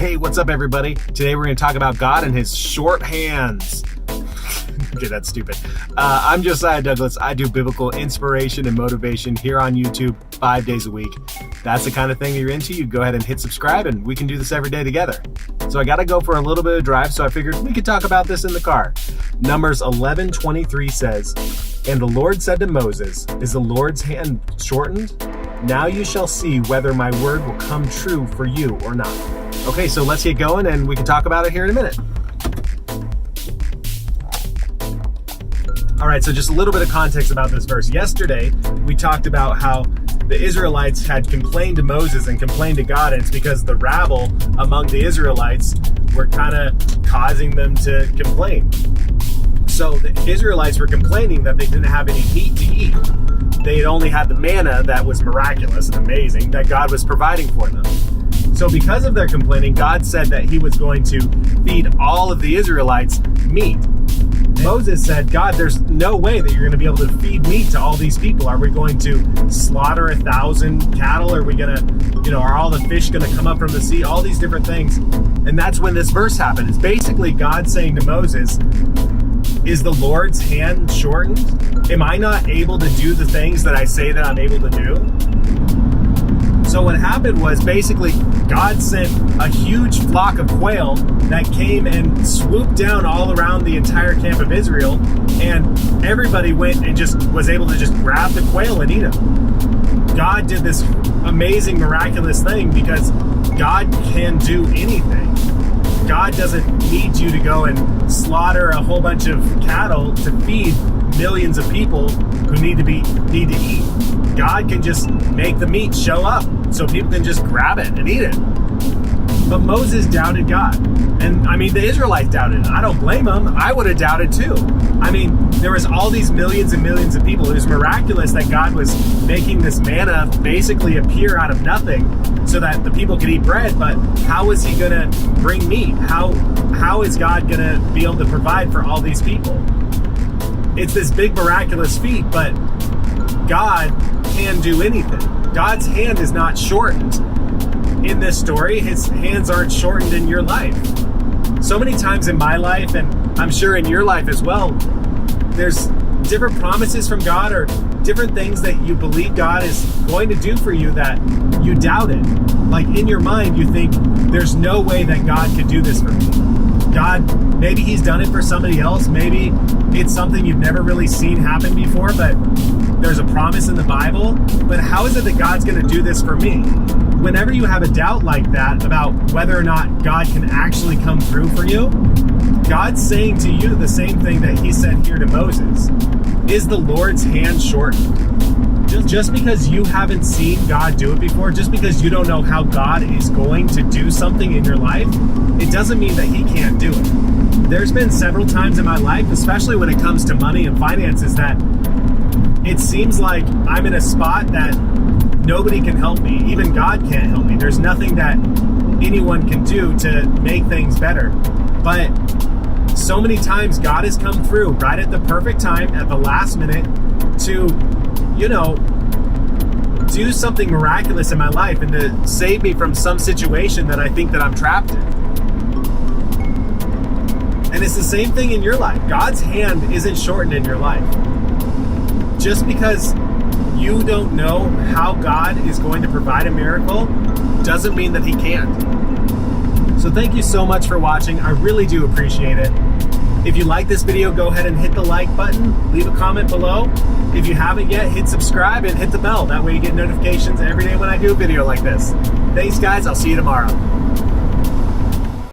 Hey, what's up, everybody? Today we're going to talk about God and his short hands. Okay, that's stupid. I'm Josiah Douglas. I do biblical inspiration and motivation here on YouTube 5 days a week. If that's the kind of thing that you're into, you go ahead and hit subscribe and we can do this every day together. So I got to go for a little bit of drive, so I figured we could talk about this in the car. Numbers 11:23 says, "And the Lord said to Moses, is the Lord's hand shortened? Now you shall see whether my word will come true for you or not." Okay, so let's get going and we can talk about it here in a minute. All right, so just a little bit of context about this verse. Yesterday, we talked about how the Israelites had complained to Moses and complained to God, and it's because the rabble among the Israelites were kind of causing them to complain. So the Israelites were complaining that they didn't have any meat to eat. They had only had the manna that was miraculous and amazing that God was providing for them. So because of their complaining, God said that he was going to feed all of the Israelites meat. Moses said, "God, there's no way that you're going to be able to feed meat to all these people. Are we going to slaughter 1,000 cattle? Are we going to, are all the fish going to come up from the sea?" All these different things. And that's when this verse happened. It's basically God saying to Moses, is the Lord's hand shortened? Am I not able to do the things that I say that I'm able to do? So what happened was basically God sent a huge flock of quail that came and swooped down all around the entire camp of Israel, and everybody went and just was able to just grab the quail and eat them. God did this amazing, miraculous thing because God can do anything. God doesn't need you to go and slaughter a whole bunch of cattle to feed millions of people who need to eat. God can just make the meat show up so people can just grab it and eat it. But Moses doubted God. And the Israelites doubted. I don't blame them. I would have doubted too. There was all these millions and millions of people. It was miraculous that God was making this manna basically appear out of nothing so that the people could eat bread. But how is he going to bring meat? How is God going to be able to provide for all these people? It's this big miraculous feat, but God can do anything. God's hand is not shortened in this story. His hands aren't shortened in your life. So many times in my life, and I'm sure in your life as well, there's different promises from God or different things that you believe God is going to do for you that you doubted. Like in your mind, you think, there's no way that God could do this for me. God, maybe he's done it for somebody else. Maybe it's something you've never really seen happen before, but there's a promise in the Bible. But how is it that God's going to do this for me? Whenever you have a doubt like that about whether or not God can actually come through for you, God's saying to you the same thing that he said here to Moses. Is the Lord's hand shortened? Just because you haven't seen God do it before, just because you don't know how God is going to do something in your life, it doesn't mean that he can't do it. There's been several times in my life, especially when it comes to money and finances, that it seems like I'm in a spot that nobody can help me. Even God can't help me. There's nothing that anyone can do to make things better. But so many times God has come through right at the perfect time, at the last minute, to do something miraculous in my life and to save me from some situation that I think that I'm trapped in. And it's the same thing in your life. God's hand isn't shortened in your life. Just because you don't know how God is going to provide a miracle doesn't mean that he can't. So thank you so much for watching. I really do appreciate it. If you like this video, go ahead and hit the like button, leave a comment below. If you haven't yet, hit subscribe and hit the bell. That way you get notifications every day when I do a video like this. Thanks guys, I'll see you tomorrow.